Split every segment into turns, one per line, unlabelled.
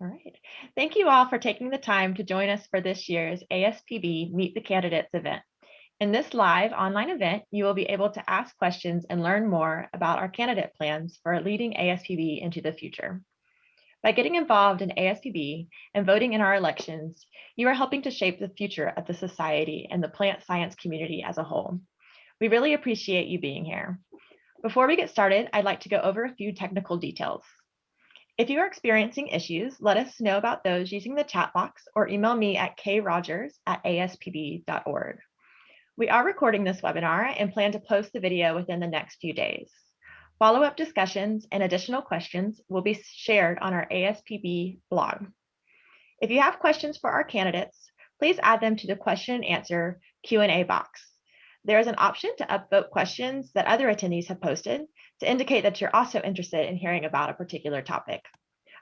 All right. Thank you all for taking the time to join us for this year's ASPB Meet the Candidates event. In this live online event, you will be able to ask questions and learn more about our candidate plans for leading ASPB into the future. By getting involved in ASPB and voting in our elections, you are helping to shape the future of the society and the plant science community as a whole. We really appreciate you being here. Before we get started, I'd like to go over a few technical details. If you are experiencing issues, let us know about those using the chat box or email me at krogers@aspb.org. We are recording this webinar and plan to post the video within the next few days. Follow-up discussions and additional questions will be shared on our ASPB blog. If you have questions for our candidates, please add them to the question and answer Q&A box. There is an option to upvote questions that other attendees have posted to indicate that you're also interested in hearing about a particular topic.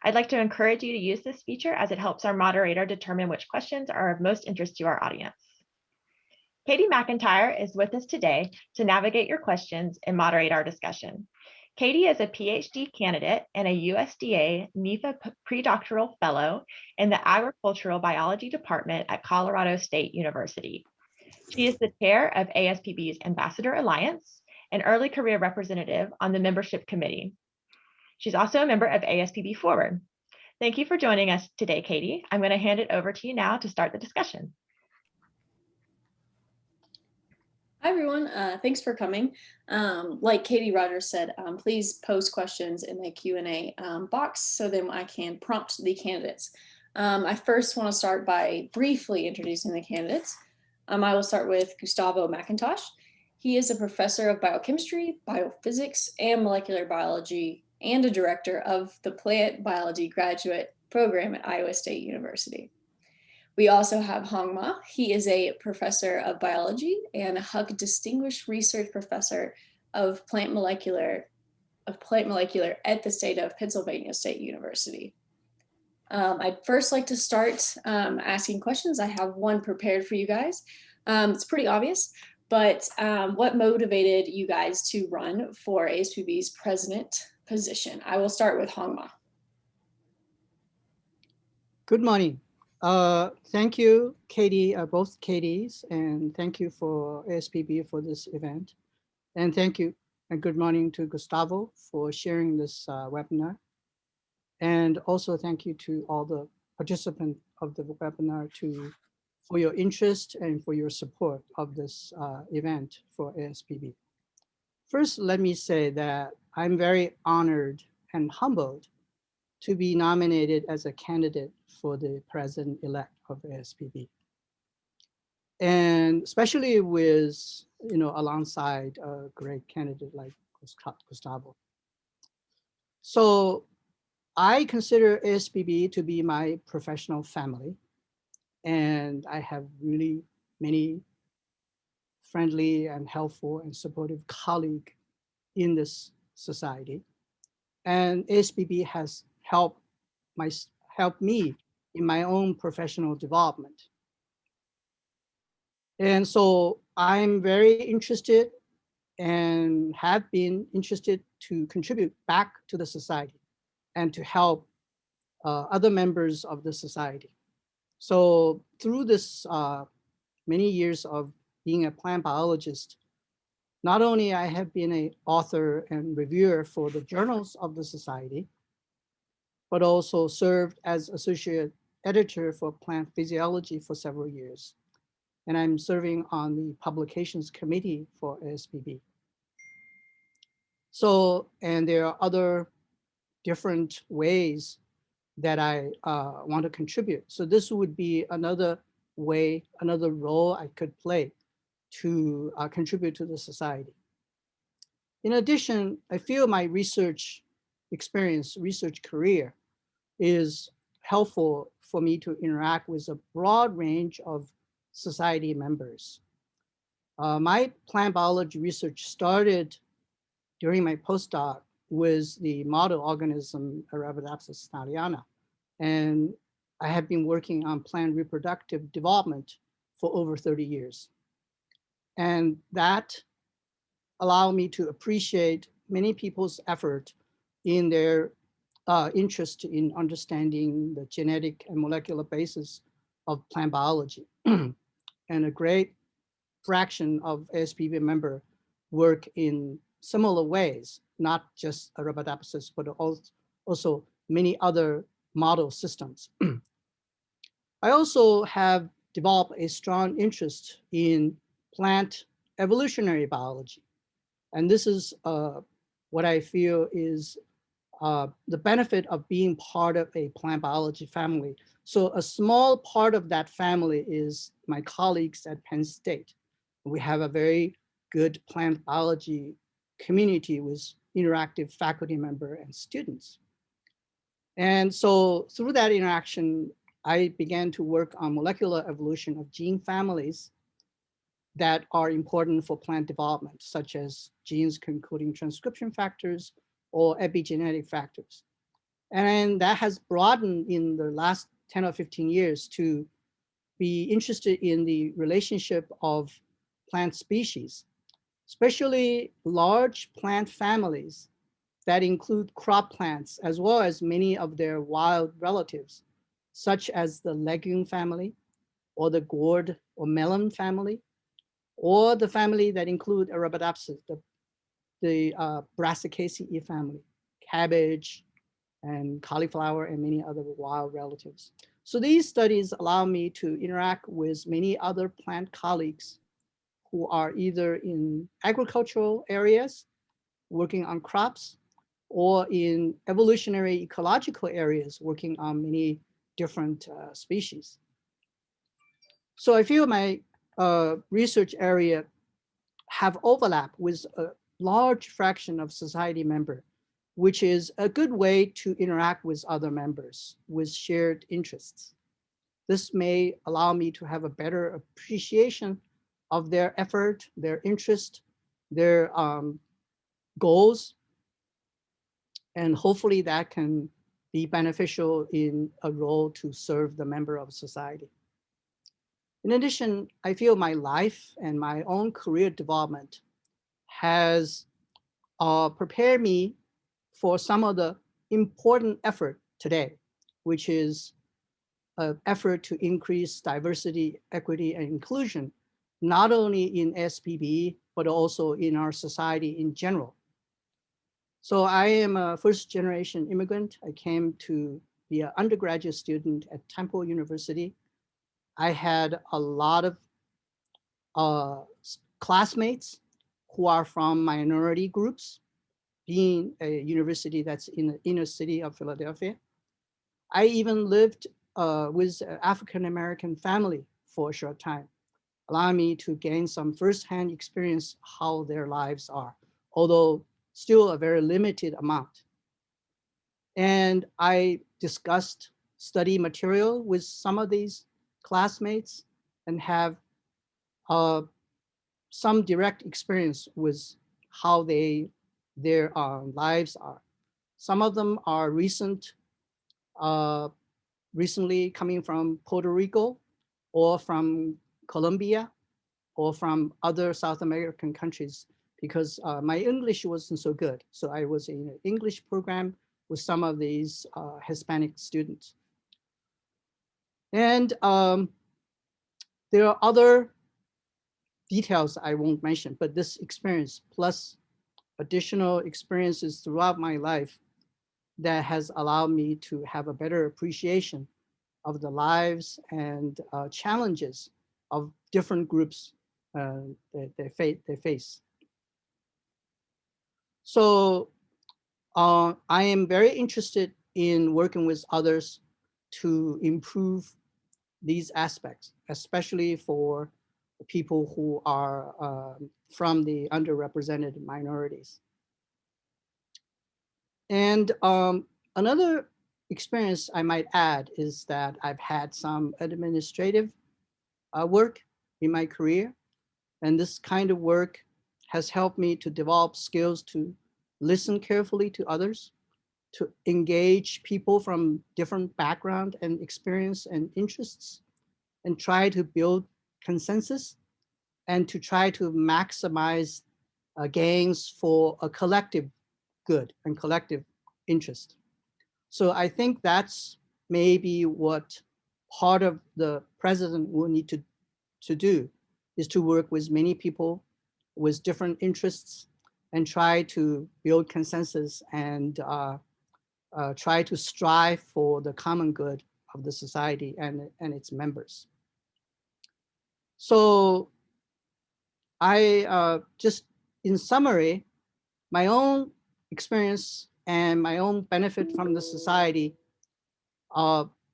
I'd like to encourage you to use this feature as it helps our moderator determine which questions are of most interest to our audience. Katie Mcintyre is with us today to navigate your questions and moderate our discussion. Katie is a PhD candidate and a USDA NIFA predoctoral fellow in the Agricultural Biology Department at Colorado State University. She is the chair of ASPB's Ambassador Alliance and early career representative on the membership committee. She's also a member of ASPB Forward. Thank you for joining us today, Katie. I'm going to hand it over to you now to start the discussion.
Hi, everyone. Thanks for coming. Like Katie Rogers said, please post questions in the Q&A box so then I can prompt the candidates. I first want to start by briefly introducing the candidates. I will start with Gustavo Mcintosh. He is a professor of biochemistry, biophysics, and molecular biology, and a director of the plant biology graduate program at Iowa State University. We also have Hong Ma. He is a professor of biology and a Huck Distinguished Research Professor of plant molecular at the state of Pennsylvania State University. I'd first like to start asking questions. I have one prepared for you guys. It's pretty obvious, but what motivated you guys to run for ASPB's president position? I will start with Hong Ma.
Good morning. Thank you, Katie, both Katies, and thank you for ASPB for this event. And thank you and good morning to Gustavo for sharing this webinar. And also thank you to all the participants of the webinar for your interest and for your support of this event for ASPB. First, let me say that I'm very honored and humbled to be nominated as a candidate for the president-elect of ASPB. And especially with, alongside a great candidate like Gustavo. So I consider ASPB to be my professional family. And I have really many friendly and helpful and supportive colleagues in this society. And ASPB has helped me in my own professional development. And so I'm very interested and have been interested to contribute back to the society and to help other members of the society. So through this many years of being a plant biologist, not only I have been an author and reviewer for the journals of the society, but also served as associate editor for plant physiology for several years. And I'm serving on the publications committee for ASPB. So, and there are other different ways that I want to contribute. So this would be another way, another role I could play to contribute to the society. In addition, I feel my research experience, research career is helpful for me to interact with a broad range of society members. My plant biology research started during my postdoc with the model organism Arabidopsis thaliana. And I have been working on plant reproductive development for over 30 years. And that allowed me to appreciate many people's effort in their interest in understanding the genetic and molecular basis of plant biology. And a great fraction of ASPB member work in similar ways, not just Arabidopsis, but also many other model systems. I also have developed a strong interest in plant evolutionary biology. And this is what I feel is the benefit of being part of a plant biology family. So a small part of that family is my colleagues at Penn State. We have a very good plant biology community with interactive faculty member and students. And so through that interaction, I began to work on molecular evolution of gene families that are important for plant development, such as genes encoding transcription factors or epigenetic factors. And that has broadened in the last 10 or 15 years to be interested in the relationship of plant species, especially large plant families that include crop plants, as well as many of their wild relatives, such as the legume family, or the gourd or melon family, or the family that include Arabidopsis, the Brassicaceae family, cabbage and cauliflower and many other wild relatives. So these studies allow me to interact with many other plant colleagues who are either in agricultural areas, working on crops, or in evolutionary ecological areas, working on many different species. So I feel my research area have overlap with a large fraction of society member, which is a good way to interact with other members with shared interests. This may allow me to have a better appreciation of their effort, their interest, their goals, and hopefully that can be beneficial in a role to serve the member of society. In addition, I feel my life and my own career development has prepared me for some of the important effort today, which is an effort to increase diversity, equity, and inclusion, not only in SPB, but also in our society in general. So I am a first generation immigrant. I came to be an undergraduate student at Temple University. I had a lot of classmates who are from minority groups, being a university that's in the inner city of Philadelphia. I even lived with an African-American family for a short time, allowing me to gain some firsthand experience how their lives are, although still a very limited amount. And I discussed study material with some of these classmates and have some direct experience with how their lives are. Some of them are recently coming from Puerto Rico or from Colombia or from other South American countries because my English wasn't so good. So I was in an English program with some of these Hispanic students. And there are other details I won't mention, but this experience plus additional experiences throughout my life that has allowed me to have a better appreciation of the lives and challenges of different groups that they face. So I am very interested in working with others to improve these aspects, especially for people who are from the underrepresented minorities. And another experience I might add is that I've had some administrative work in my career. And this kind of work has helped me to develop skills to listen carefully to others, to engage people from different background and experience and interests, and try to build consensus and to try to maximize gains for a collective good and collective interest. So I think that's maybe what part of the president will need to do, is to work with many people with different interests and try to build consensus and try to strive for the common good of the society and its members. So I just, in summary, my own experience and my own benefit from the society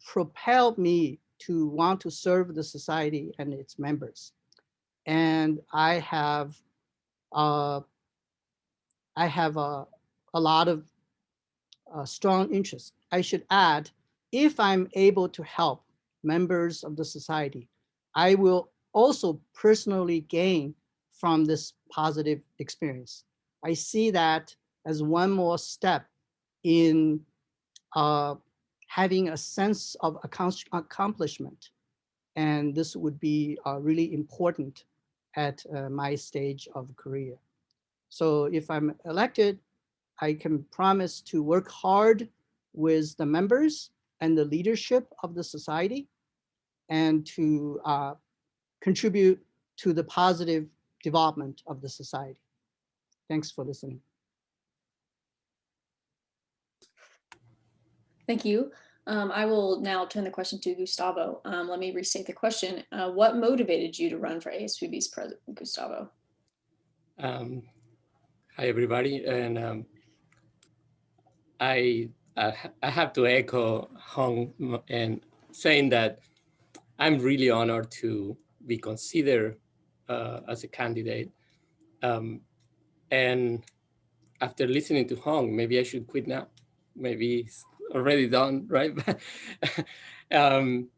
propelled me to want to serve the society and its members. And I have a lot of strong interest. I should add, if I'm able to help members of the society, I will also personally gain from this positive experience. I see that as one more step in having a sense of accomplishment. And this would be really important at my stage of career. So if I'm elected, I can promise to work hard with the members and the leadership of the society and to contribute to the positive development of the society. Thanks for listening.
Thank you. I will now turn the question to Gustavo. Let me restate the question. What motivated you to run for ASPB's president, Gustavo?
Hi, everybody. And I have to echo Hong and saying that I'm really honored to be considered as a candidate. And after listening to Hong, maybe I should quit now. Maybe it's already done, right? In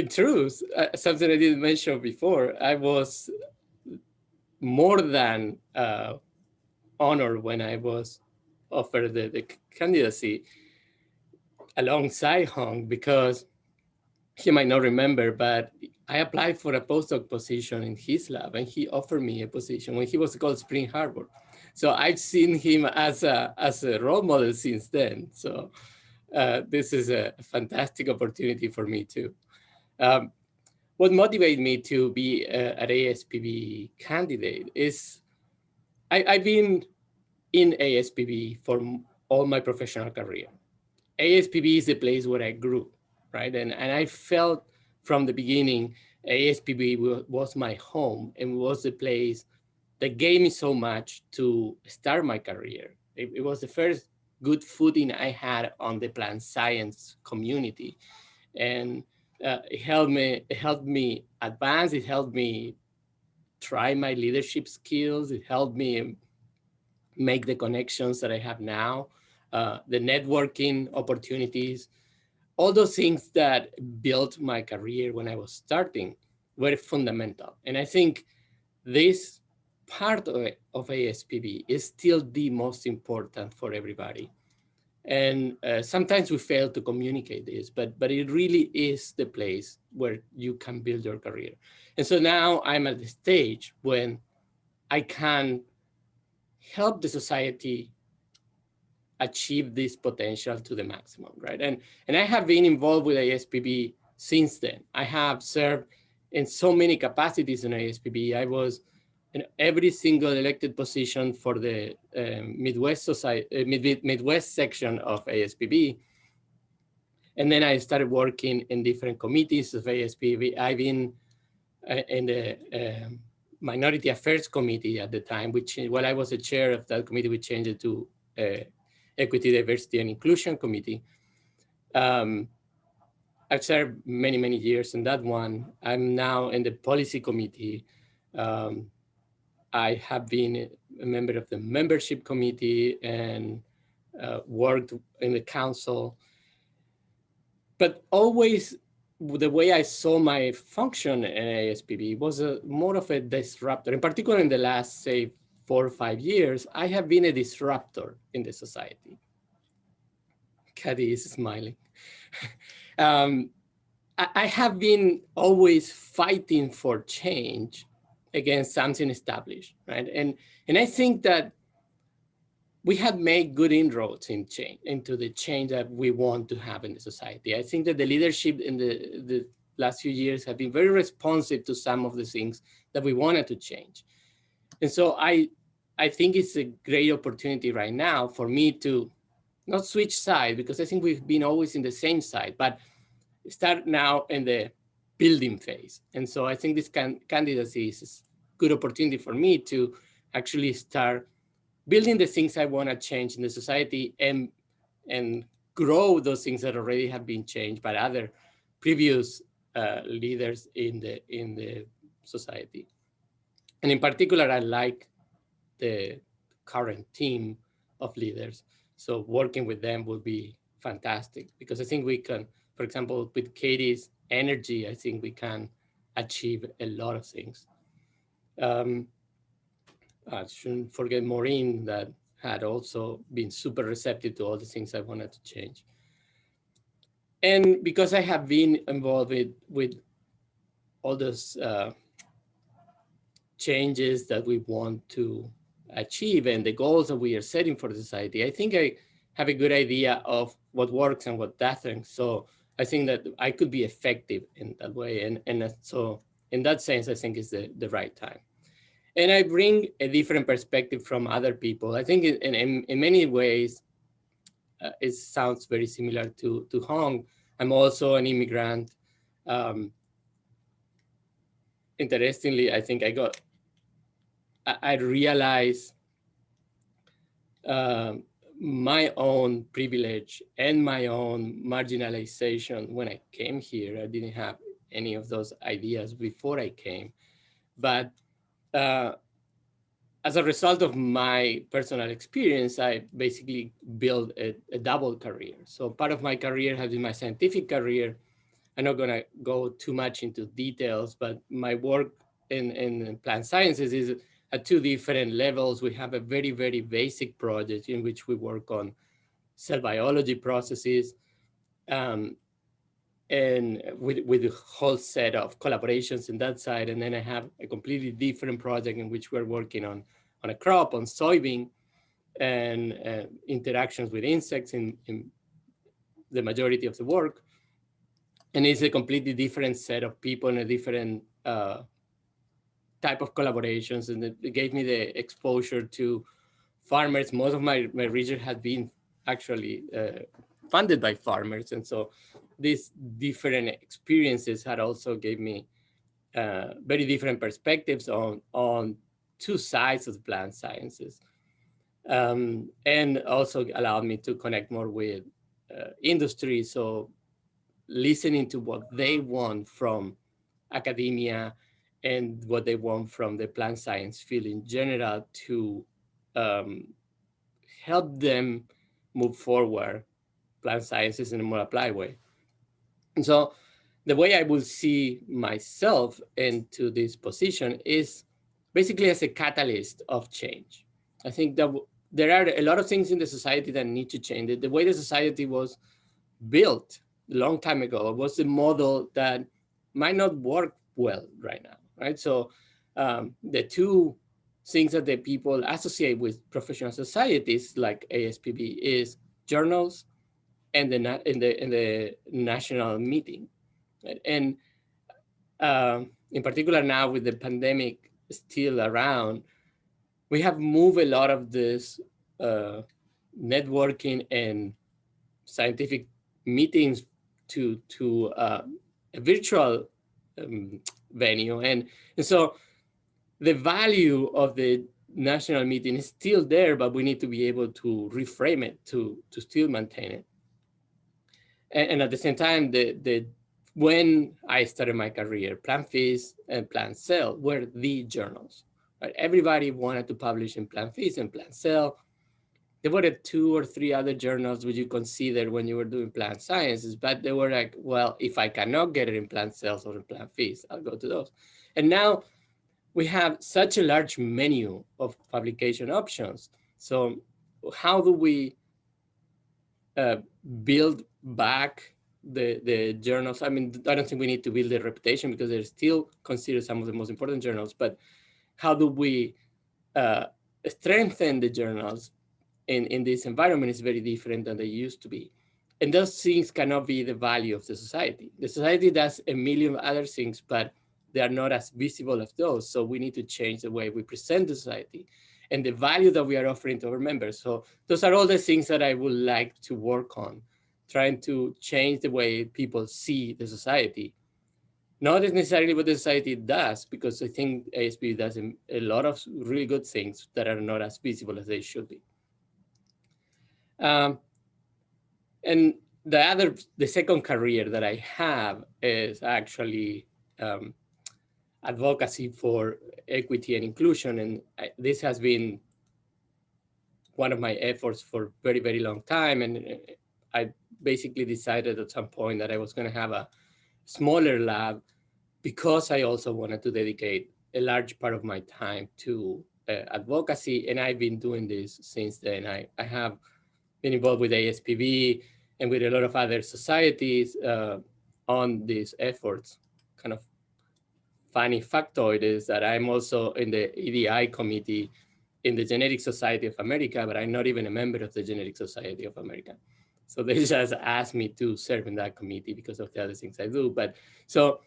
truth, something I didn't mention before, I was more than honored when I was offered the candidacy alongside Hong, because he might not remember, but I applied for a postdoc position in his lab and he offered me a position when he was called Spring Harbor. So I've seen him as a role model since then. So this is a fantastic opportunity for me too. What motivated me to be an ASPB candidate is I've been in ASPB for all my professional career. ASPB is the place where I grew, right? And I felt from the beginning, ASPB was my home and was the place that gave me so much to start my career. It was the first good footing I had on the plant science community. And it helped me advance, it helped me try my leadership skills, it helped me make the connections that I have now, the networking opportunities, all those things that built my career when I was starting were fundamental. And I think this part of ASPB is still the most important for everybody. And sometimes we fail to communicate this, but it really is the place where you can build your career. And so now I'm at the stage when I can help the society achieve this potential to the maximum, right? And I have been involved with ASPB since then. I have served in so many capacities in ASPB. I was in every single elected position for the Midwest section of ASPB. And then I started working in different committees of ASPB. I've been in the Minority Affairs Committee at the time, which while I was the chair of that committee, we changed it to Equity, Diversity, and Inclusion Committee. I've served many, many years in that one. I'm now in the Policy Committee. I have been a member of the Membership Committee and worked in the Council. But always the way I saw my function in ASPB was more of a disruptor. In particular, in the last, say, 4 or 5 years, I have been a disruptor in the society. Caddy is smiling. I have been always fighting for change against something established, right? And I think that we have made good inroads into the change that we want to have in the society. I think that the leadership in the last few years have been very responsive to some of the things that we wanted to change. And so I think it's a great opportunity right now for me to not switch side, because I think we've been always in the same side, but start now in the building phase. And so I think this candidacy is a good opportunity for me to actually start building the things I want to change in the society and grow those things that already have been changed by other previous leaders in the society. And in particular, I like the current team of leaders. So working with them would be fantastic, because I think we can, for example, with Katie's energy, I think we can achieve a lot of things. I shouldn't forget Maureen, that had also been super receptive to all the things I wanted to change. And because I have been involved with all those changes that we want to achieve and the goals that we are setting for the society, I think I have a good idea of what works and what doesn't. So I think that I could be effective in that way. And so in that sense, I think it's the right time. And I bring a different perspective from other people. I think in many ways, it sounds very similar to Hong. I'm also an immigrant. Interestingly, I think I realized my own privilege and my own marginalization when I came here. I didn't have any of those ideas before I came. But as a result of my personal experience, I basically built a double career. So part of my career has been my scientific career. I'm not going to go too much into details, but my work in plant sciences is at two different levels. We have a very, very basic project in which we work on cell biology processes, and with a whole set of collaborations in that side. And then I have a completely different project in which we're working on a crop, on soybean, and interactions with insects in the majority of the work. And it's a completely different set of people and a different type of collaborations. And it gave me the exposure to farmers. Most of my research has been actually funded by farmers. And so these different experiences had also gave me very different perspectives on two sides of the plant sciences. And also allowed me to connect more with industry. So listening to what they want from academia and what they want from the plant science field in general to help them move forward plant sciences in a more applied way. And so the way I will see myself into this position is basically as a catalyst of change. I think that there are a lot of things in the society that need to change. The way the society was built a long time ago was the model that might not work well right now, right? So the two things that the people associate with professional societies like ASPB is journals and the national meeting. And in particular now with the pandemic still around, we have moved a lot of this networking and scientific meetings to a virtual venue. And so the value of the national meeting is still there, but we need to be able to reframe it to still maintain it. And at the same time, when I started my career, Plant Phys and Plant Cell were the journals. Right? Everybody wanted to publish in Plant Phys and Plant Cell. There were 2 or 3 other journals which you consider when you were doing plant sciences, but they were like, well, if I cannot get it in Plant Cells or in Plant Phys, I'll go to those. And now we have such a large menu of publication options. So how do we build back the journals? I mean, I don't think we need to build a reputation because they're still considered some of the most important journals, but how do we strengthen the journals in this environment is very different than they used to be. And those things cannot be the value of the society. The society does a million other things, but they are not as visible as those. So we need to change the way we present the society and the value that we are offering to our members. So those are all the things that I would like to work on, trying to change the way people see the society. Not necessarily what the society does, because I think ASB does a lot of really good things that are not as visible as they should be. And the second career that I have is actually advocacy for equity and inclusion. And this has been one of my efforts for a very, very long time. And I basically decided at some point that I was going to have a smaller lab, because I also wanted to dedicate a large part of my time to advocacy. And I've been doing this since then. I have been involved with Aspb and with a lot of other societies on these efforts. Kind of funny factoid is that I'm also in the EDI committee in the Genetic Society of America, but I'm not even a member of the Genetic Society of America. So they just asked me to serve in that committee because of the other things I do. But so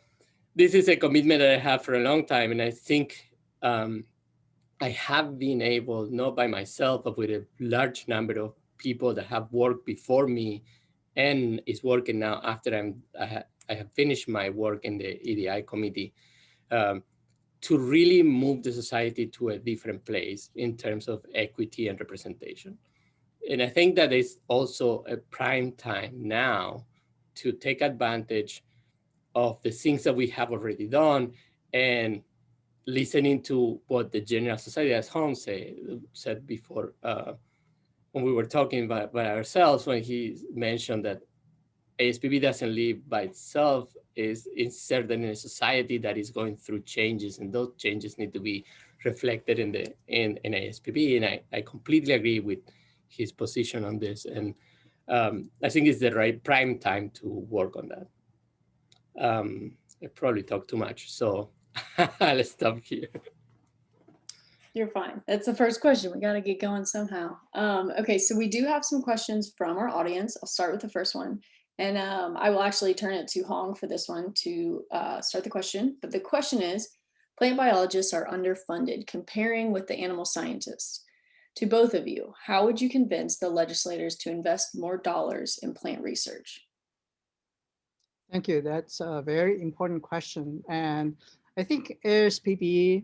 this is a commitment that I have for a long time. And I think I have been able, not by myself, but with a large number of people that have worked before me and is working now after I have finished my work in the EDI committee, to really move the society to a different place in terms of equity and representation. And I think that is also a prime time now to take advantage of the things that we have already done and listening to what the general society, as Holmes said before, when we were talking by ourselves, when he mentioned that ASPB doesn't live by itself, is inserted in a society that is going through changes, and those changes need to be reflected in ASPB. And I completely agree with his position on this. And I think it's the right prime time to work on that. I probably talked too much, so I'll stop here.
You're fine. That's the first question. We got to get going somehow. Okay, so we do have some questions from our audience. I'll start with the first one. And I will actually turn it to Hong for this one to start the question. But the question is, plant biologists are underfunded comparing with the animal scientists. To both of you, how would you convince the legislators to invest more dollars in plant research?
Thank you. That's a very important question. And I think ASPB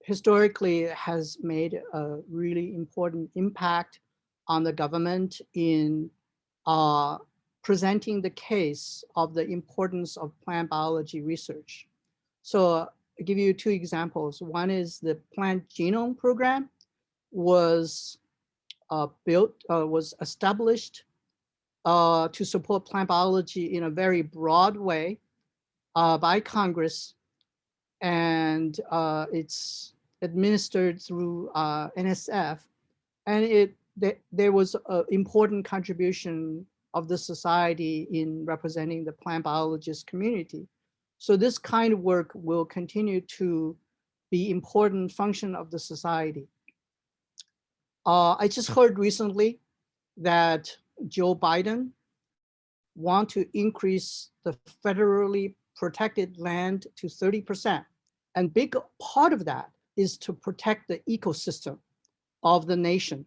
historically has made a really important impact on the government in presenting the case of the importance of plant biology research. So I'll give you two examples. One is the plant genome program was established to support plant biology in a very broad way by Congress, and it's administered through NSF, and there was an important contribution of the society in representing the plant biologist community. So this kind of work will continue to be important function of the society. I just heard recently that Joe Biden want to increase the federally protected land to 30%. And big part of that is to protect the ecosystem of the nation.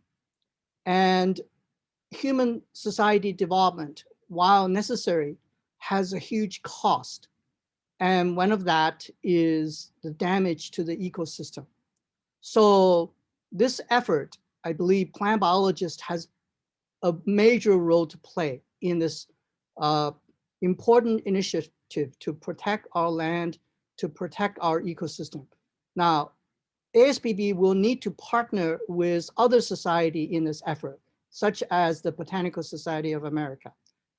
And human society development, while necessary, has a huge cost. And one of that is the damage to the ecosystem. So this effort, I believe plant biologist has a major role to play in this important initiative to protect our land, to protect our ecosystem. Now, ASPB will need to partner with other society in this effort, such as the Botanical Society of America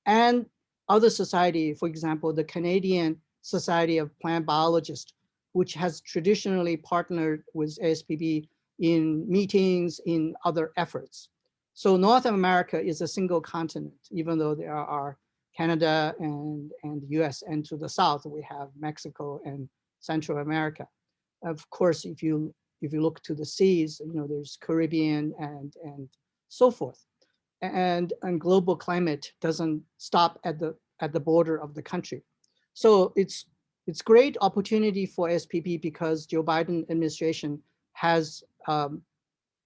and other society, for example, the Canadian Society of Plant Biologists, which has traditionally partnered with ASPB in meetings, in other efforts. So North America is a single continent, even though there are Canada and US, and to the south, we have Mexico and Central America. Of course, if you look to the seas, there's Caribbean and so forth. And global climate doesn't stop at the border of the country. So it's great opportunity for SPB because Joe Biden administration has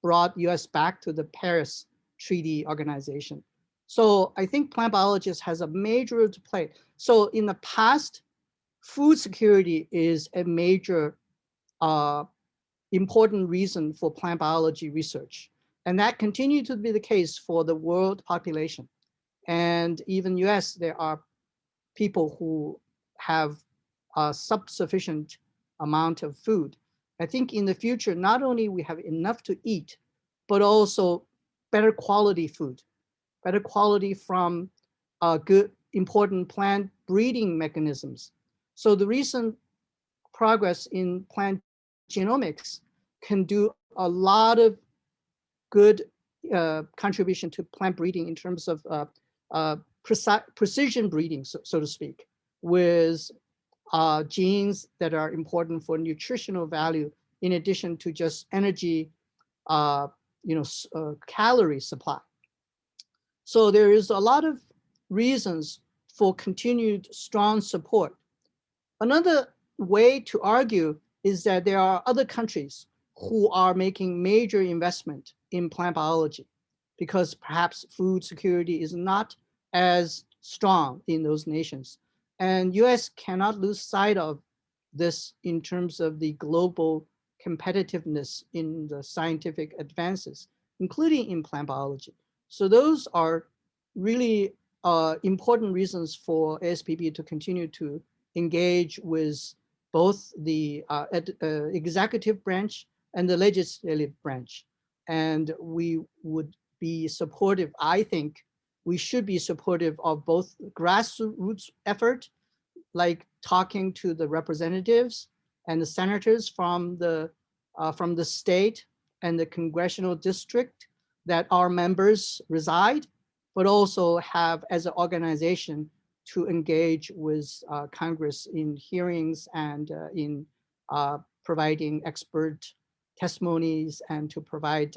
brought US back to the Paris Treaty Organization. So I think plant biologists has a major role to play. So in the past, food security is a major important reason for plant biology research. And that continued to be the case for the world population. And even US, there are people who have a sufficient amount of food. I think in the future, not only we have enough to eat, but also better quality food, better quality from good, important plant breeding mechanisms. So the recent progress in plant genomics can do a lot of good contribution to plant breeding in terms of precision breeding, so to speak, with genes that are important for nutritional value, in addition to just energy, calorie supply. So there is a lot of reasons for continued strong support. Another way to argue is that there are other countries who are making major investment in plant biology because perhaps food security is not as strong in those nations. And US cannot lose sight of this in terms of the global competitiveness in the scientific advances, including in plant biology. So those are really important reasons for ASPB to continue to engage with both the executive branch and the legislative branch. And we would be supportive, I think we should be supportive of both grassroots effort, like talking to the representatives and the senators from the state and the congressional district that our members reside, but also have as an organization to engage with Congress in hearings and in providing expert testimonies and to provide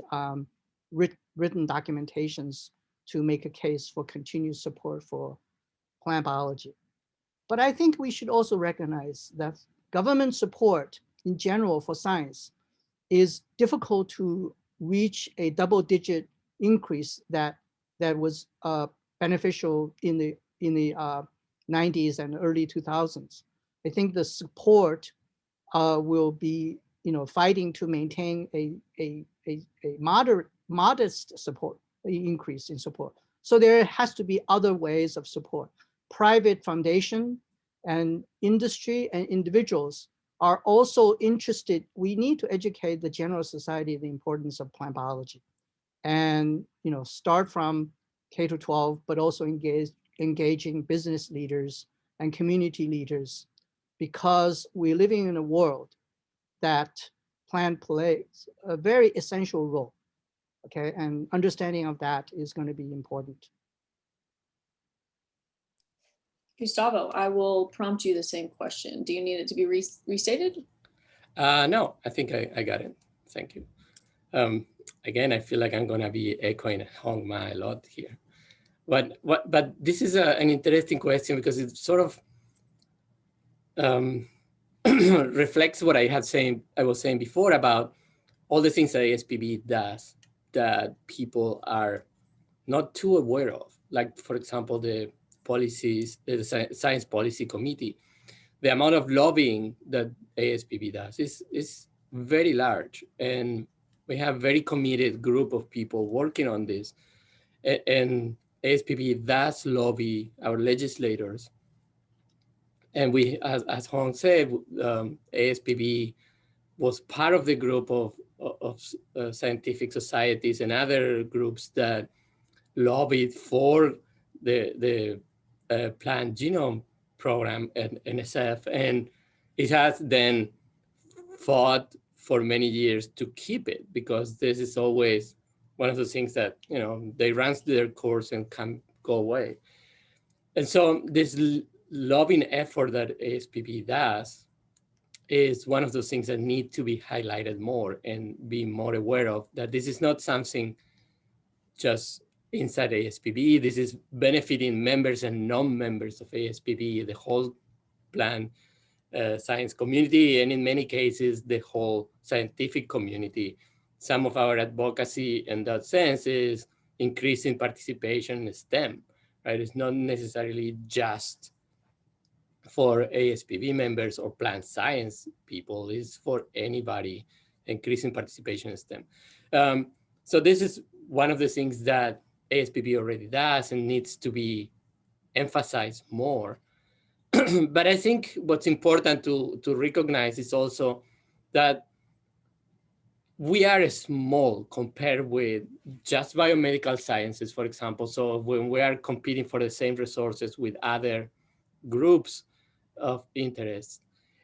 written documentations to make a case for continued support for plant biology. But I think we should also recognize that government support in general for science is difficult to reach a double-digit increase that was beneficial in the 90s and early 2000s. I think the support will be, fighting to maintain a modest support increase in support. So there has to be other ways of support. Private foundation and industry and individuals are also interested. We need to educate the general society the importance of plant biology, and start from K-12, but also engaging business leaders and community leaders, because we're living in a world that plant plays a very essential role. Okay, and understanding of that is going to be important.
Gustavo, I will prompt you the same question. Do you need it to be restated?
No, I think I got it. Thank you. Again, I feel like I'm going to be echoing Hong Ma a lot here. But this is an interesting question because it sort of reflects what I was saying before about all the things that ASPB does that people are not too aware of. Like, for example, the policies, the Science Policy Committee, the amount of lobbying that ASPB does is very large. And we have a very committed group of people working on this. And ASPB does lobby our legislators. And we, as Hong said, ASPB was part of the group of scientific societies and other groups that lobbied for the plant genome program at NSF. And it has then fought for many years to keep it, because this is always one of the things that, they run their course and can go away. And so this lobbying effort that ASPB does is one of those things that need to be highlighted more and be more aware of, that this is not something just inside ASPB. This is benefiting members and non-members of ASPB, the whole plant science community, and in many cases, the whole scientific community. Some of our advocacy in that sense is increasing participation in STEM, right? It's not necessarily just for ASPB members or plant science people, it's for anybody, increasing participation in STEM. So this is one of the things that ASPB already does and needs to be emphasized more. But I think what's important to recognize is also that we are small compared with just biomedical sciences, for example. So when we are competing for the same resources with other groups of interest.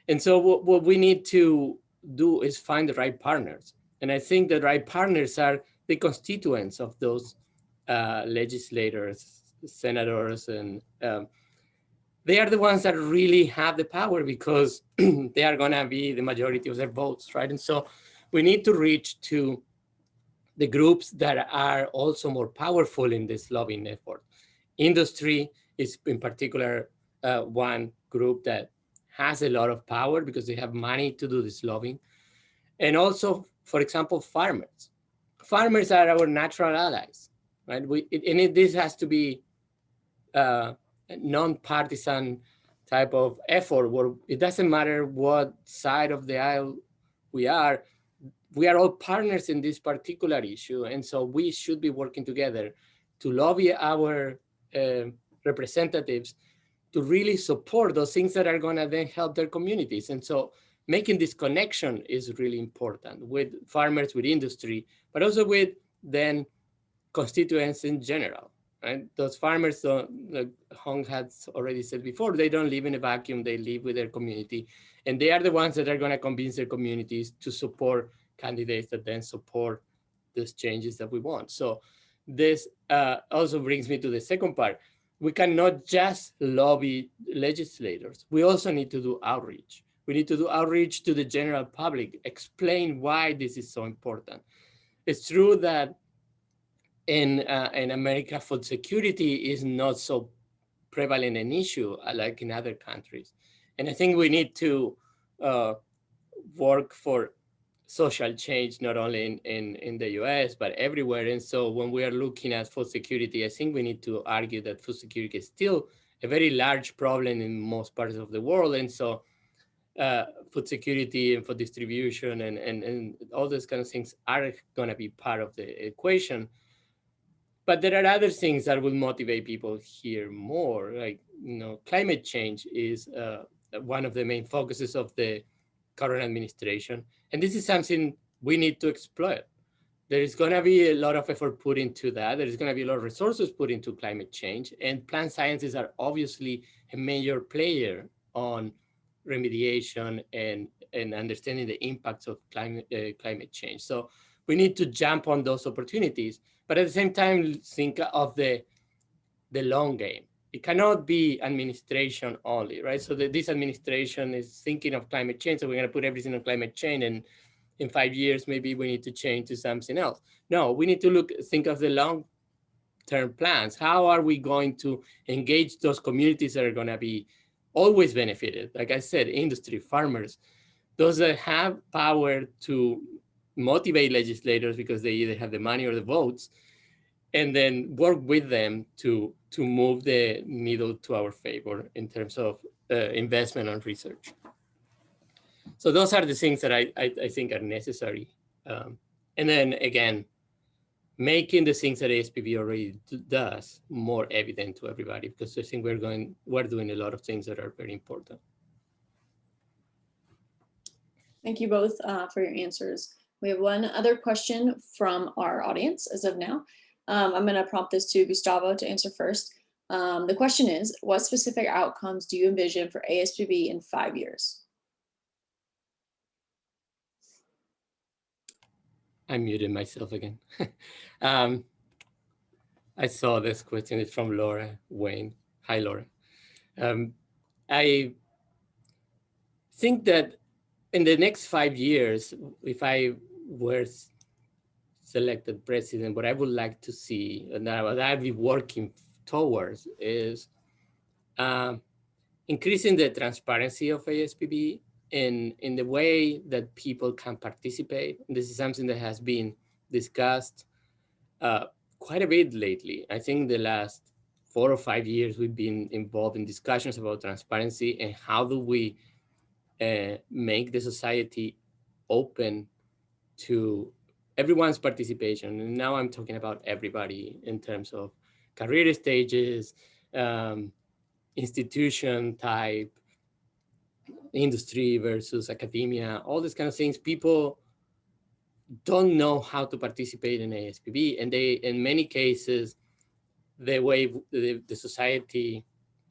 And so what we need to do is find the right partners. And I think the right partners are the constituents of those legislators, senators, and they are the ones that really have the power because they are gonna be the majority of their votes, right? And so we need to reach to the groups that are also more powerful in this lobbying effort. Industry is in particular one group that has a lot of power because they have money to do this lobbying. And also, for example, farmers. Farmers are our natural allies, right? This has to be non-partisan type of effort where it doesn't matter what side of the aisle we are all partners in this particular issue. And so we should be working together to lobby our representatives to really support those things that are gonna then help their communities. And so making this connection is really important with farmers, with industry, but also with then constituents in general. Right? Those farmers, like Hong has already said before, they don't live in a vacuum, they live with their community. And they are the ones that are gonna convince their communities to support candidates that then support these changes that we want. So this also brings me to the second part. We cannot just lobby legislators. We also need to do outreach. We need to do outreach to the general public, explain why this is so important. It's true that in America, food security is not so prevalent an issue like in other countries. And I think we need to work for social change, not only in the US, but everywhere. And so when we are looking at food security, I think we need to argue that food security is still a very large problem in most parts of the world. And so food security and food distribution and all those kind of things are gonna be part of the equation. But there are other things that will motivate people here more, like, climate change is one of the main focuses of the current administration. And this is something we need to exploit. There is gonna be a lot of effort put into that. There is gonna be a lot of resources put into climate change, and plant sciences are obviously a major player on remediation and understanding the impacts of climate change. So we need to jump on those opportunities, but at the same time, think of the long game. It cannot be administration only, right? So this administration is thinking of climate change, so we're gonna put everything on climate change, and in 5 years, maybe we need to change to something else. No, we need to think of the long-term plans. How are we going to engage those communities that are gonna be always benefited? Like I said, industry, farmers, those that have power to motivate legislators because they either have the money or the votes, and then work with them to move the needle to our favor in terms of investment on research. So those are the things that I think are necessary. And then again, making the things that ASPB already does more evident to everybody, because I think we're doing a lot of things that are very important.
Thank you both for your answers. We have one other question from our audience as of now. I'm going to prompt this to Gustavo to answer first. The question is, what specific outcomes do you envision for ASPB in 5 years?
I muted myself again. I saw this question is from Laura Wayne. Hi, Laura. I think that in the next 5 years, if I were selected president, what I would like to see and what I'll be working towards is increasing the transparency of ASPB in the way that people can participate. This is something that has been discussed quite a bit lately. I think the last 4 or 5 years, we've been involved in discussions about transparency and how do we make the society open to everyone's participation. And now I'm talking about everybody in terms of career stages, institution type, industry versus academia, all these kind of things. People don't know how to participate in ASPB, and they, in many cases, the way the society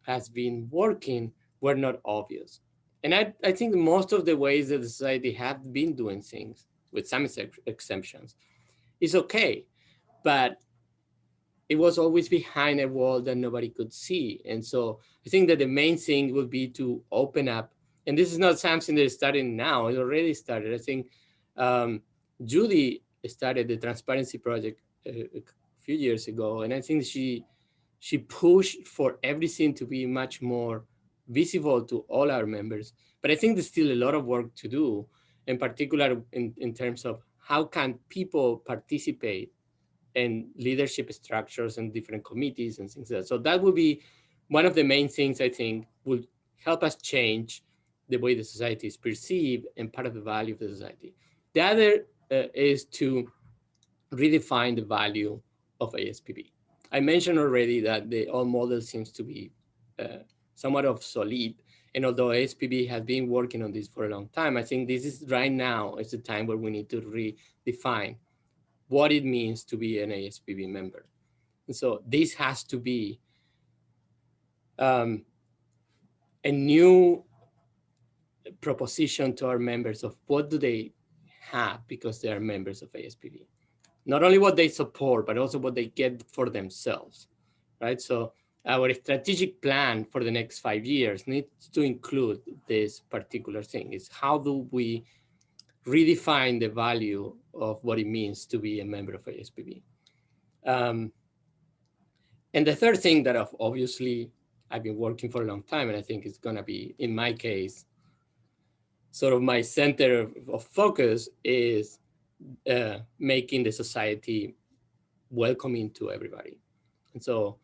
has been working were not obvious. And I think most of the ways that the society have been doing things, with some exemptions, is okay, but it was always behind a wall that nobody could see. And so I think that the main thing would be to open up, and this is not something that is starting now, it already started. I think Judy started the Transparency Project a few years ago, and I think she pushed for everything to be much more visible to all our members. But I think there's still a lot of work to do, in particular in terms of how can people participate in leadership structures and different committees and things like that. So that would be one of the main things I think will help us change the way the society is perceived and part of the value of the society. The other is to redefine the value of ASPB. I mentioned already that the old model seems to be somewhat obsolete. And although ASPB has been working on this for a long time, I think this is right now is the time where we need to redefine what it means to be an ASPB member. And so this has to be a new proposition to our members of what do they have because they are members of ASPB. Not only what they support, but also what they get for themselves, right? So our strategic plan for the next 5 years needs to include this particular thing. Is how do we redefine the value of what it means to be a member of ASPB? And the third thing that obviously I've been working for a long time, and I think it's gonna be, in my case, sort of my center of focus is making the society welcoming to everybody. And so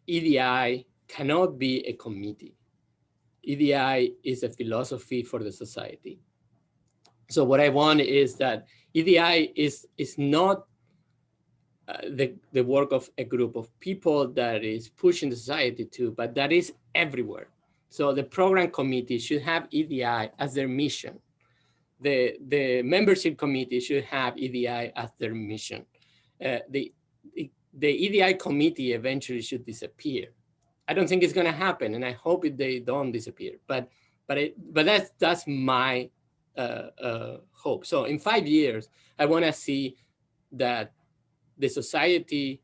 EDI cannot be a committee. EDI is a philosophy for the society. So what I want is that EDI is not the work of a group of people that is pushing the society to, but that is everywhere. So the program committee should have EDI as their mission. The membership committee should have EDI as their mission. The EDI committee eventually should disappear. I don't think it's going to happen, and I hope they don't disappear. But that's my hope. So in 5 years, I want to see that the society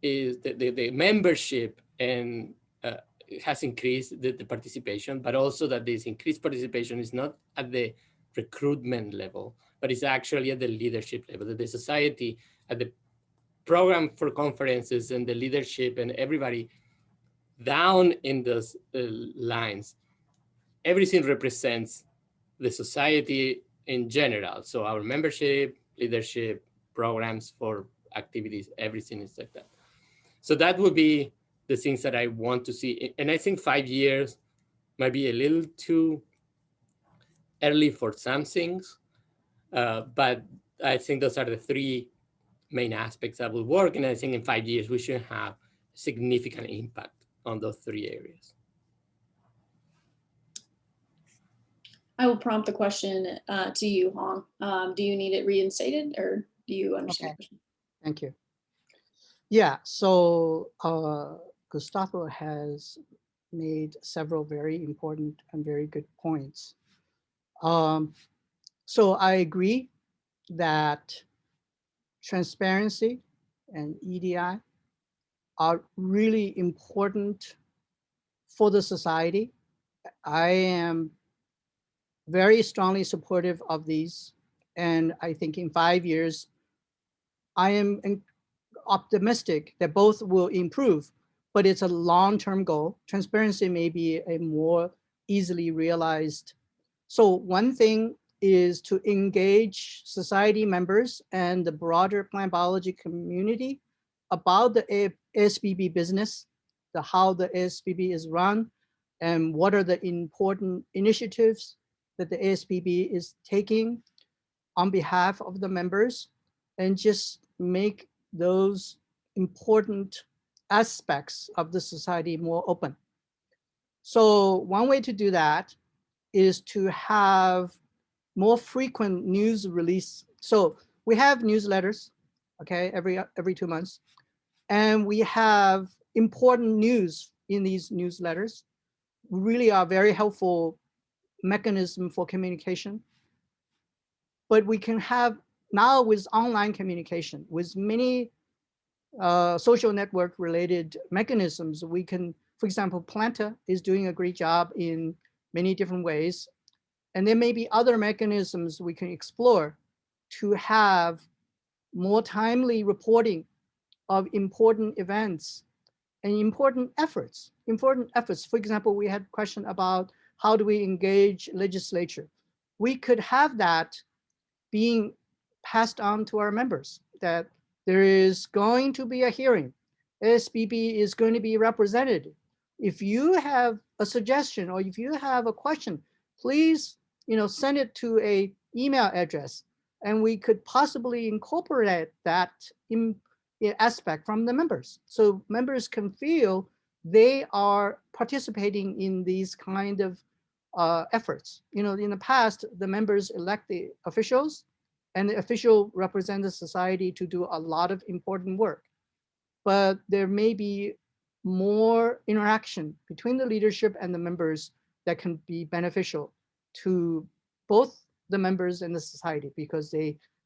is the membership and has increased the participation, but also that this increased participation is not at the recruitment level, but it's actually at the leadership level, that the society at the program for conferences and the leadership and everybody down in those lines, everything represents the society in general. So our membership, leadership, programs for activities, everything is like that. So that would be the things that I want to see. And I think 5 years might be a little too early for some things, but I think those are the 3 main aspects that will work. And I think in 5 years, we should have significant impact on those 3 areas.
I will prompt the question to you, Hong. Do you need it reinstated, or do you understand the question?
Thank you. Yeah, so Gustavo has made several very important and very good points. So I agree that transparency and EDI are really important for the society. I am very strongly supportive of these, And I think in 5 years, I am optimistic that both will improve, but it's a long-term goal. Transparency may be a more easily realized. So one thing is to engage society members and the broader plant biology community about the ASPB business, how the ASPB is run, and what are the important initiatives that the ASPB is taking on behalf of the members, and just make those important aspects of the society more open. So one way to do that is to have more frequent news release. So we have newsletters, okay, every 2 months, and we have important news in these newsletters. Really are very helpful mechanism for communication. But we can have now with online communication, with many social network related mechanisms, we can, for example, Planta is doing a great job in many different ways. And there may be other mechanisms we can explore to have more timely reporting of important events and important efforts. For example, we had a question about how do we engage legislature. We could have that being passed on to our members, that there is going to be a hearing. ASPB is going to be represented. If you have a suggestion or if you have a question, please send it to an email address, and we could possibly incorporate that aspect from the members. So members can feel they are participating in these kind of efforts. In the past, the members elect the officials, and the official represent the society to do a lot of important work. But there may be more interaction between the leadership and the members that can be beneficial to both the members and the society, because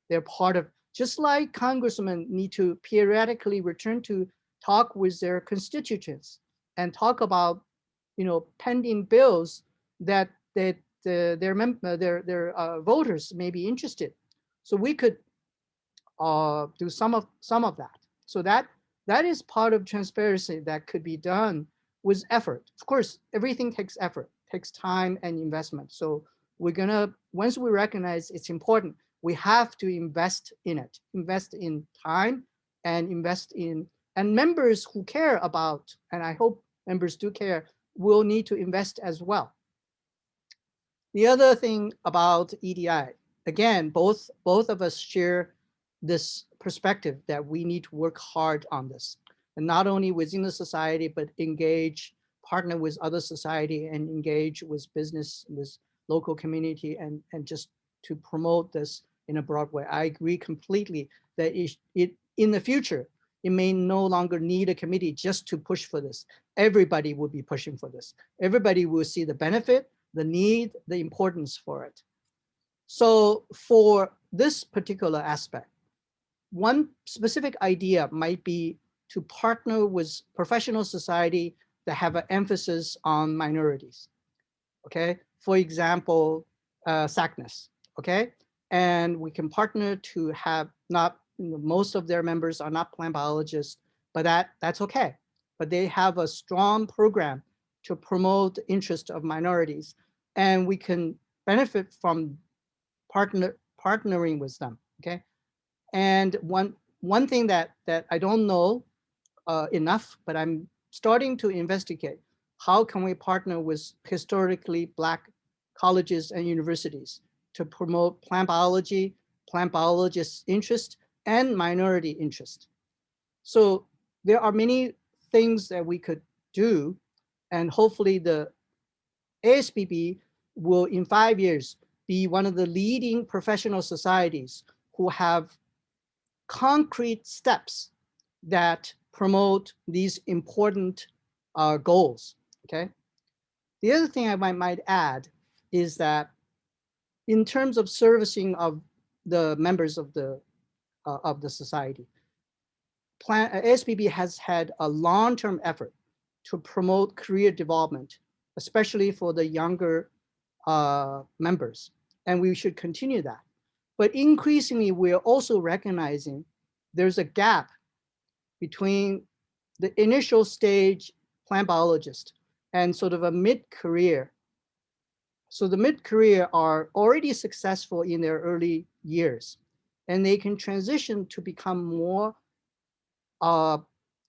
they're part of, just like congressmen need to periodically return to talk with their constituents and talk about pending bills that their voters may be interested. So we could do some of that. So that is part of transparency that could be done with effort. Of course, everything takes effort, takes time and investment. So we're gonna, once we recognize it's important, we have to invest in it, invest in time and and members who care about, and I hope members do care, will need to invest as well. The other thing about EDI, again, both of us share this perspective that we need to work hard on this, and not only within the society, but partner with other society and engage with business, with local community, and just to promote this in a broad way. I agree completely that it in the future, it may no longer need a committee just to push for this. Everybody will be pushing for this. Everybody will see the benefit, the need, the importance for it. So for this particular aspect, one specific idea might be to partner with professional society that have an emphasis on minorities, okay? For example, SACNAS, okay? And we can partner to have most of their members are not plant biologists, but that's okay. But they have a strong program to promote the interest of minorities, and we can benefit from partnering with them, okay? And one thing that I don't know enough, but I'm starting to investigate, how can we partner with historically Black colleges and universities to promote plant biology, plant biologists' interest, and minority interest. So there are many things that we could do, and hopefully the ASPB will in 5 years be one of the leading professional societies who have concrete steps that promote these important goals, okay? The other thing I might add is that in terms of servicing of the members of the society, ASPB has had a long-term effort to promote career development, especially for the younger members, and we should continue that. But increasingly, we're also recognizing there's a gap between the initial stage plant biologist and sort of a mid-career. So the mid-career are already successful in their early years, and they can transition to become more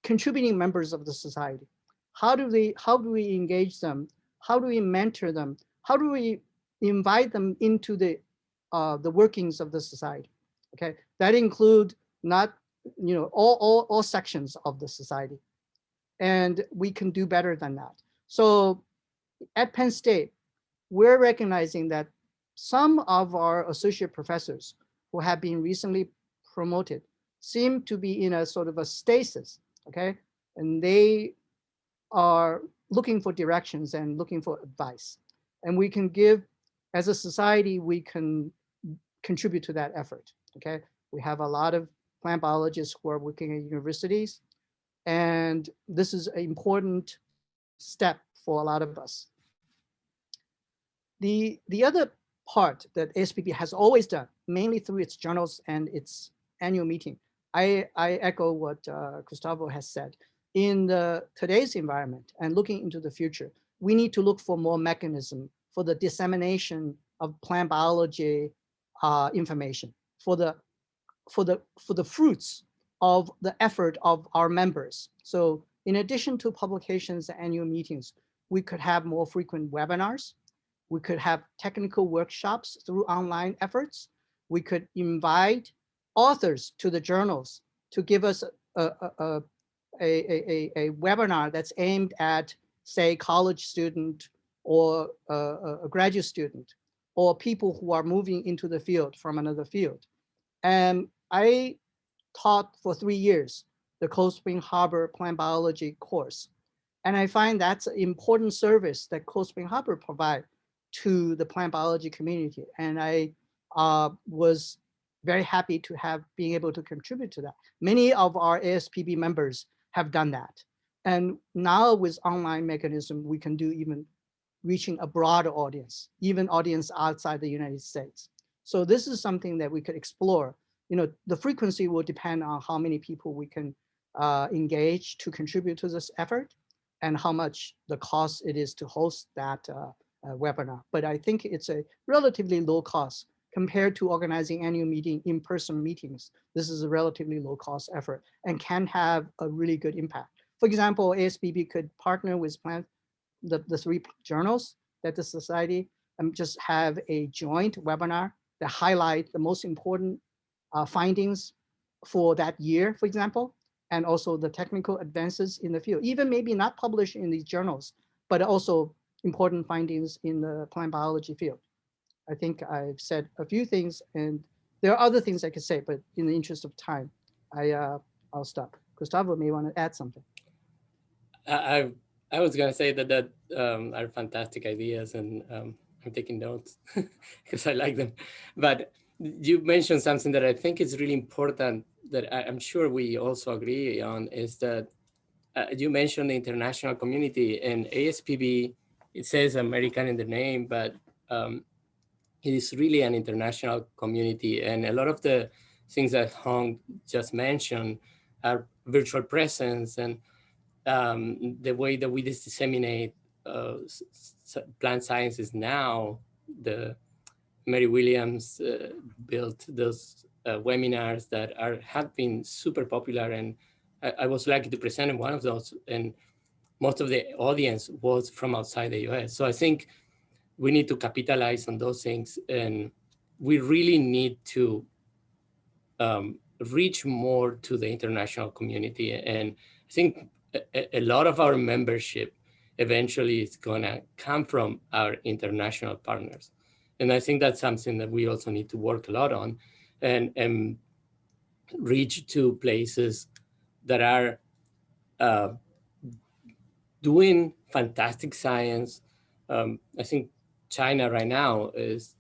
contributing members of the society. How do we engage them? How do we mentor them? How do we invite them into the workings of the society? Okay, that include not, you know, all sections of the society, and we can do better than that. So at Penn State, we're recognizing that some of our associate professors who have been recently promoted seem to be in a sort of a stasis, okay? And they are looking for directions and looking for advice. And we can give, as a society, we can contribute to that effort, okay? We have a lot of plant biologists who are working at universities, and this is an important step for a lot of us. The other part that ASPB has always done, mainly through its journals and its annual meeting, I echo what Gustavo has said. In today's environment and looking into the future, we need to look for more mechanism for the dissemination of plant biology information, for the fruits of the effort of our members. So in addition to publications and annual meetings, we could have more frequent webinars. We could have technical workshops through online efforts. We could invite authors to the journals to give us a webinar that's aimed at, say, college student or a graduate student, or people who are moving into the field from another field. And I taught for 3 years the Cold Spring Harbor Plant Biology course. And I find that's an important service that Cold Spring Harbor provide to the plant biology community. And I was very happy to have being able to contribute to that. Many of our ASPB members have done that. And now with online mechanism, we can do even reaching a broader audience, even audience outside the United States. So this is something that we could explore. You know, the frequency will depend on how many people we can engage to contribute to this effort and how much the cost it is to host that webinar. But I think it's a relatively low cost compared to organizing annual meeting, in-person meetings. This is a relatively low cost effort and can have a really good impact. For example, ASPB could partner with the 3 journals that the society just have a joint webinar that highlight the most important findings for that year, for example, and also the technical advances in the field, even maybe not published in these journals, but also important findings in the plant biology field. I think I've said a few things, and there are other things I could say, but in the interest of time, I'll stop. Gustavo may want to add something.
I was gonna say that are fantastic ideas, and I'm taking notes because I like them. But you mentioned something that I think is really important that I'm sure we also agree on, is that you mentioned the international community, and ASPB, it says American in the name, but it is really an international community. And a lot of the things that Hong just mentioned are virtual presence and the way that we disseminate plant sciences now. The Mary Williams built those webinars that have been super popular, and I was lucky to present in one of those, and most of the audience was from outside the US. So I think we need to capitalize on those things, and we really need to reach more to the international community. And I think a lot of our membership eventually is gonna come from our international partners. And I think that's something that we also need to work a lot on and reach to places that are doing fantastic science. I think China right now is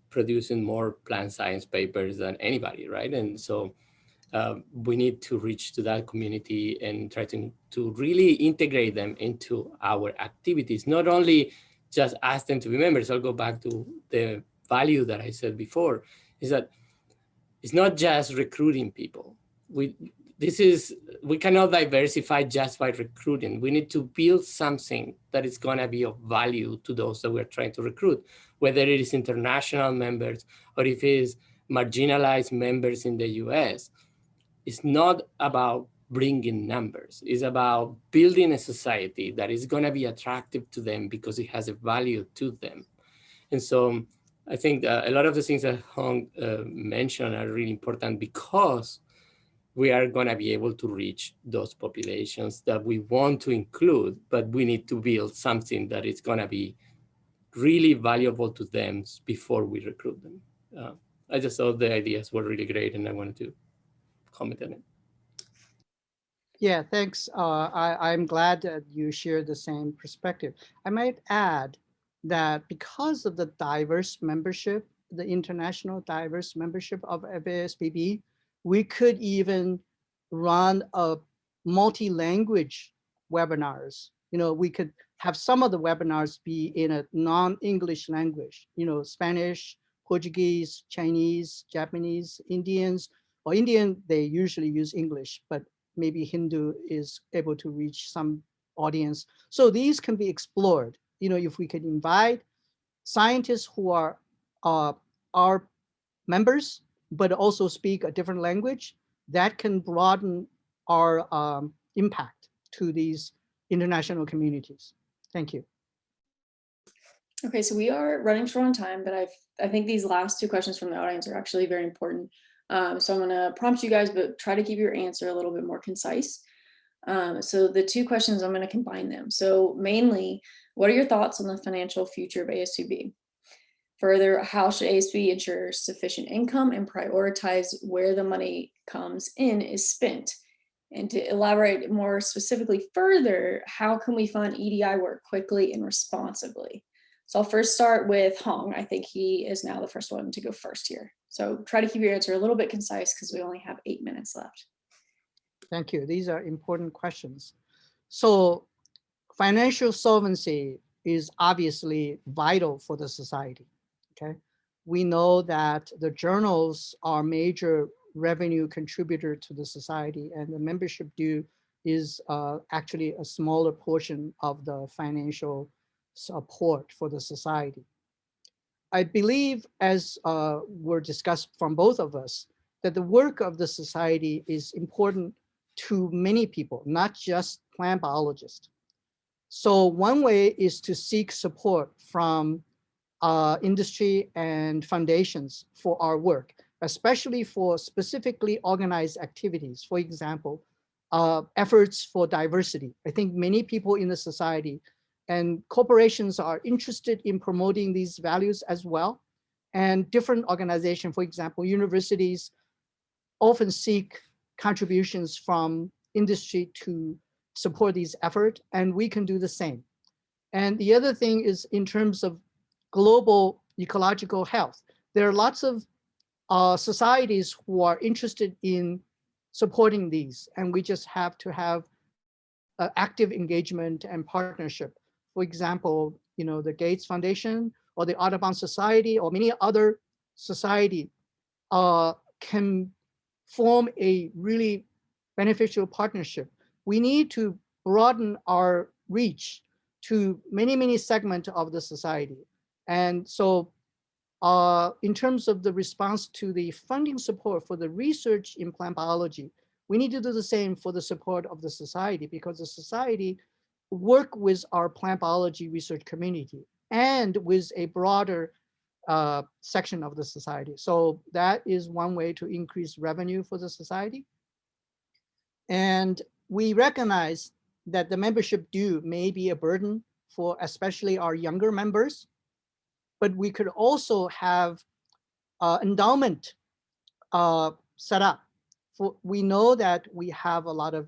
producing more plant science papers than anybody, right? And so we need to reach to that community and try to really integrate them into our activities, not only just ask them to be members. I'll go back to the value that I said before, is that it's not just recruiting people. We cannot diversify just by recruiting. We need to build something that is going to be of value to those that we're trying to recruit, whether it is international members or if it is marginalized members in the US. It's not about bringing numbers. It's about building a society that is going to be attractive to them because it has a value to them. And so I think a lot of the things that Hong mentioned are really important because we are going to be able to reach those populations that we want to include, but we need to build something that is going to be really valuable to them before we recruit them. I just thought the ideas were really great and I wanted to comment on it.
Yeah, thanks. I'm glad that you share the same perspective. I might add that because of the diverse membership, the international diverse membership of ASPB, we could even run a multi-language webinars. We could have some of the webinars be in a non-English language, Spanish, Portuguese, Chinese, Japanese, Indians, or Indian, they usually use English, but maybe Hindu is able to reach some audience. So these can be explored. If we can invite scientists who are our members, but also speak a different language, that can broaden our impact to these international communities. Thank you.
Okay, so we are running short on time, but I think these last two questions from the audience are actually very important. So I'm going to prompt you guys, but try to keep your answer a little bit more concise. So the two questions, I'm going to combine them. So mainly, what are your thoughts on the financial future of ASPB? Further, how should ASPB ensure sufficient income and prioritize where the money comes in is spent? And to elaborate more specifically further, how can we fund EDI work quickly and responsibly? So I'll first start with Hong. I think he is now the first one to go first here. So try to keep your answer a little bit concise because we only have 8 minutes left.
Thank you. These are important questions. So financial solvency is obviously vital for the society, okay? We know that the journals are major revenue contributor to the society, and the membership due is actually a smaller portion of the financial support for the society. I believe, as were discussed from both of us, that the work of the society is important to many people, not just plant biologists. So one way is to seek support from industry and foundations for our work, especially for specifically organized activities. For example, efforts for diversity. I think many people in the society and corporations are interested in promoting these values as well. And different organizations, for example, universities often seek contributions from industry to support these efforts, and we can do the same. And the other thing is in terms of global ecological health. There are lots of societies who are interested in supporting these, and we just have to have active engagement and partnership. For example, the Gates Foundation or the Audubon Society or many other society can form a really beneficial partnership. We need to broaden our reach to many, many segments of the society. And so in terms of the response to the funding support for the research in plant biology, we need to do the same for the support of the society, because the society work with our plant biology research community and with a broader section of the society. So that is one way to increase revenue for the society. And we recognize that the membership due may be a burden for especially our younger members, but we could also have endowment set up. We know that we have a lot of,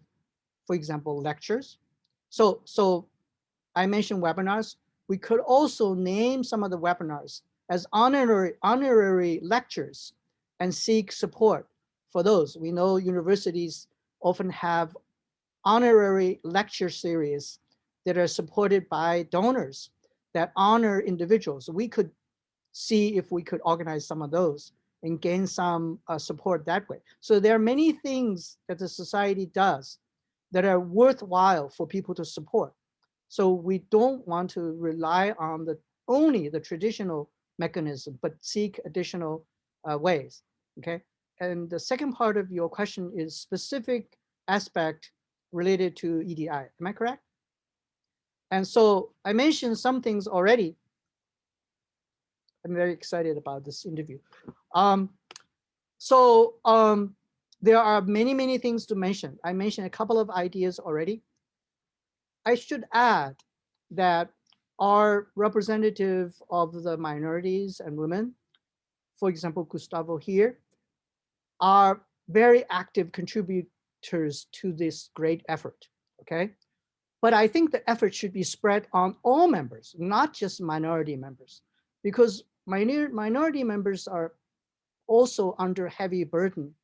for example, lectures. So I mentioned webinars. We could also name some of the webinars as honorary lectures and seek support for those. We know universities often have honorary lecture series that are supported by donors that honor individuals. We could see if we could organize some of those. and gain some support that way. So there are many things that the society does that are worthwhile for people to support. So we don't want to rely on only the traditional mechanism, but seek additional ways, okay? And the second part of your question is specific aspect related to EDI, am I correct? And so I mentioned some things already. I'm very excited about this interview. There are many, many things to mention. I mentioned a couple of ideas already. I should add that our representative of the minorities and women, for example, Gustavo here, are very active contributors to this great effort, okay? But I think the effort should be spread on all members, not just minority members, because minority members are also under heavy burden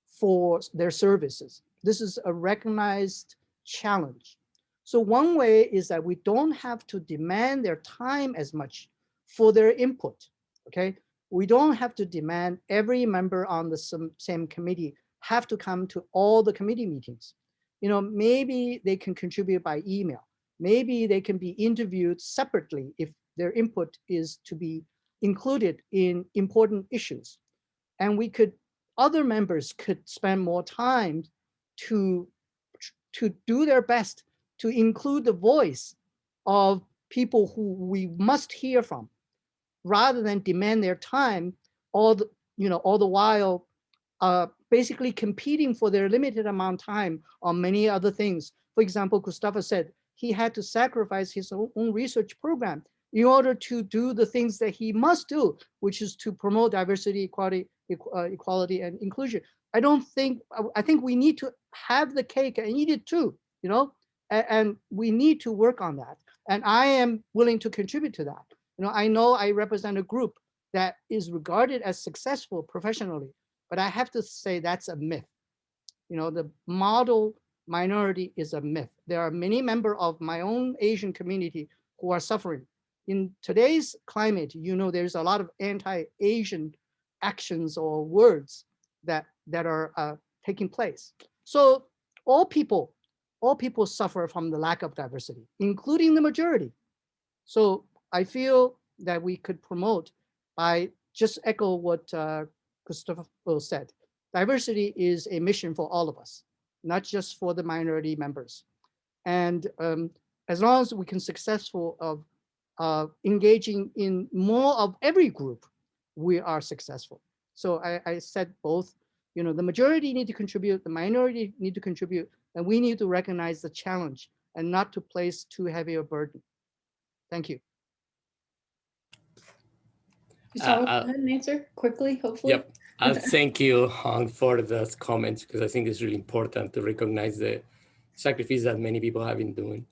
for their services. This is a recognized challenge. So one way is that we don't have to demand their time as much for their input, okay? We don't have to demand every member on the same committee have to come to all the committee meetings. You know, maybe they can contribute by email. Maybe they can be interviewed separately if their input is to be included in important issues. And other members could spend more time to do their best to include the voice of people who we must hear from, rather than demand their time all the while basically competing for their limited amount of time on many other things. For example, Gustavo said he had to sacrifice his own research program in order to do the things that he must do, which is to promote diversity, equality, and inclusion. I think we need to have the cake and eat it too, you know, and we need to work on that. And I am willing to contribute to that. You know I represent a group that is regarded as successful professionally, but I have to say that's a myth. You know, the model minority is a myth. There are many members of my own Asian community who are suffering. In today's climate, you know, there's a lot of anti-Asian actions or words that are taking place. So all people suffer from the lack of diversity, including the majority. So I feel that we could promote by just echo what Gustavo said. Diversity is a mission for all of us, not just for the minority members. And as long as we can successful of engaging in more of every group, we are successful. So I said both, you know, the majority need to contribute, the minority need to contribute, and we need to recognize the challenge and not to place too heavy a burden. Thank you.
Gustavo, go ahead and answer quickly, hopefully.
Yep. Thank you, Hong, for those comments, because I think it's really important to recognize the sacrifice that many people have been doing.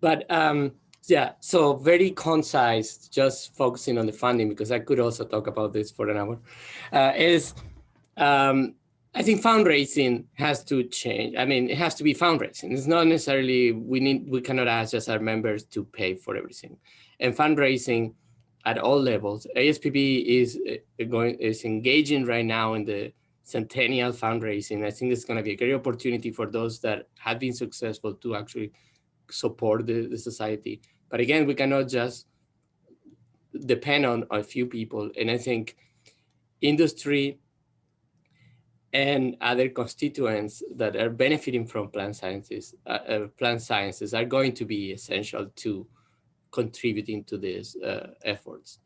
But yeah, so very concise, just focusing on the funding, because I could also talk about this for an hour, I think fundraising has to change. I mean, it has to be fundraising. It's not necessarily, we cannot ask just our members to pay for everything. And fundraising at all levels. ASPB is engaging right now in the centennial fundraising. I think it's going to be a great opportunity for those that have been successful to actually support the society. But again, we cannot just depend on a few people. And I think industry and other constituents that are benefiting from plant sciences are going to be essential to contributing to these efforts.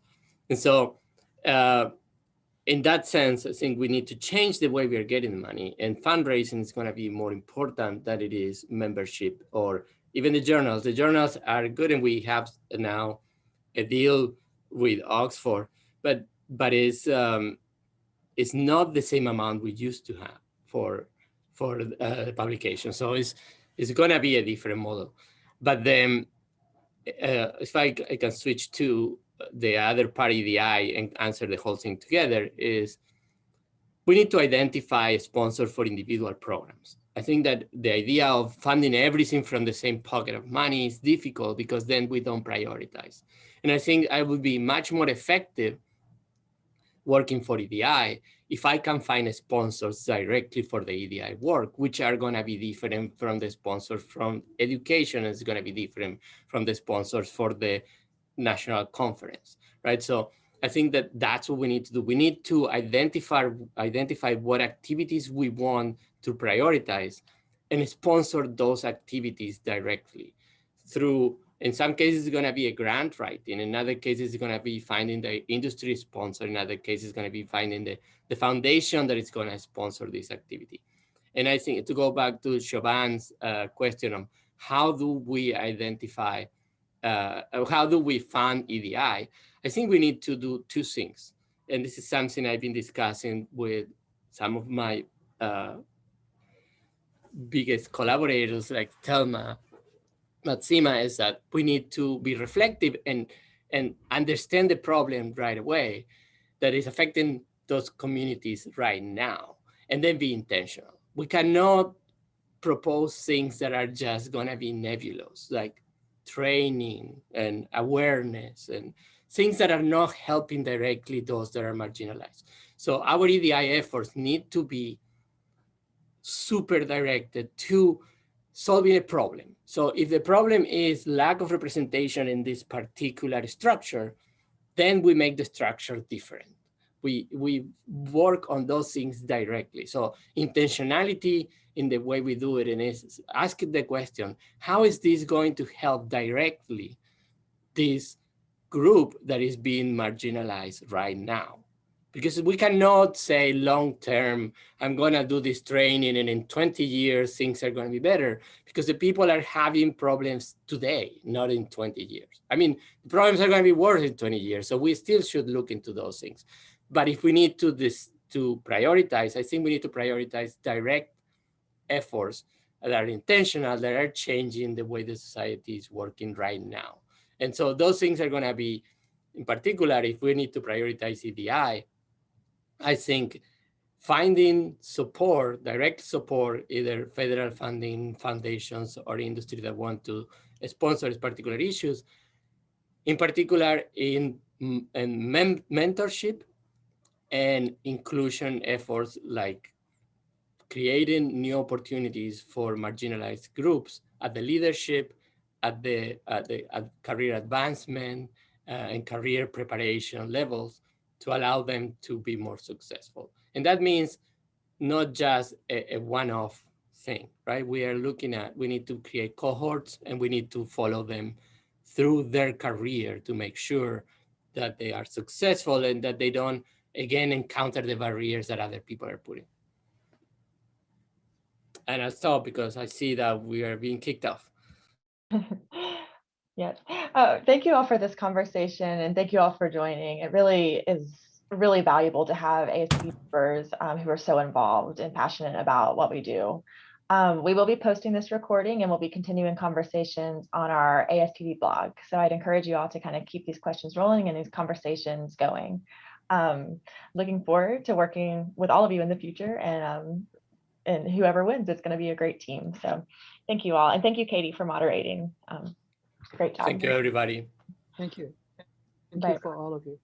And so in that sense, I think we need to change the way we are getting money, and fundraising is going to be more important than it is membership or even the journals. The journals are good, and we have now a deal with Oxford, but it's not the same amount we used to have for the publication. So it's going to be a different model. But then if I can switch to the other part, EDI, and answer the whole thing together, is we need to identify a sponsor for individual programs. I think that the idea of funding everything from the same pocket of money is difficult, because then we don't prioritize. And I think I would be much more effective working for EDI, if I can find sponsors directly for the EDI work, which are going to be different from the sponsors from education, is going to be different from the sponsors for the national conference, right? So I think that that's what we need to do. We need to identify what activities we want to prioritize and sponsor those activities directly through, in some cases, it's going to be a grant writing. In other cases, it's going to be finding the industry sponsor. In other cases, it's going to be finding the foundation that is going to sponsor this activity. And I think to go back to Siobhan's question on how do we identify, how do we fund EDI? I think we need to do two things. And this is something I've been discussing with some of my biggest collaborators like Thelma, Matsima, is that we need to be reflective and understand the problem right away that is affecting those communities right now, and then be intentional. We cannot propose things that are just gonna be nebulous, like training and awareness and things that are not helping directly those that are marginalized. So our EDI efforts need to be super directed to solving a problem. So if the problem is lack of representation in this particular structure, then we make the structure different. We work on those things directly. So intentionality in the way we do it, and is ask the question, how is this going to help directly this group that is being marginalized right now? Because we cannot say long-term, I'm gonna do this training and in 20 years, things are gonna be better, because the people are having problems today, not in 20 years. I mean, the problems are gonna be worse in 20 years, so we still should look into those things. But if we need to prioritize, I think we need to prioritize direct efforts that are intentional, that are changing the way the society is working right now. And so those things are gonna be, in particular, if we need to prioritize EDI, I think finding support, direct support, either federal funding, foundations, or industry that want to sponsor these particular issues, in particular in mentorship and inclusion efforts, like creating new opportunities for marginalized groups at the leadership, at career advancement, and career preparation levels, to allow them to be more successful. And that means not just a one-off thing, right? We are looking at, we need to create cohorts, and we need to follow them through their career to make sure that they are successful and that they don't, again, encounter the barriers that other people are putting. And I'll stop because I see that we are being kicked off.
Yes. Thank you all for this conversation, and thank you all for joining. It really is really valuable to have ASP members who are so involved and passionate about what we do. We will be posting this recording, and we'll be continuing conversations on our ASPB blog. So I'd encourage you all to kind of keep these questions rolling and these conversations going. Looking forward to working with all of you in the future, and whoever wins, it's going to be a great team. So thank you all. And thank you, Katie, for moderating. Great job.
Thank you, everybody.
Thank you. Thank
Bye.
you for all of you.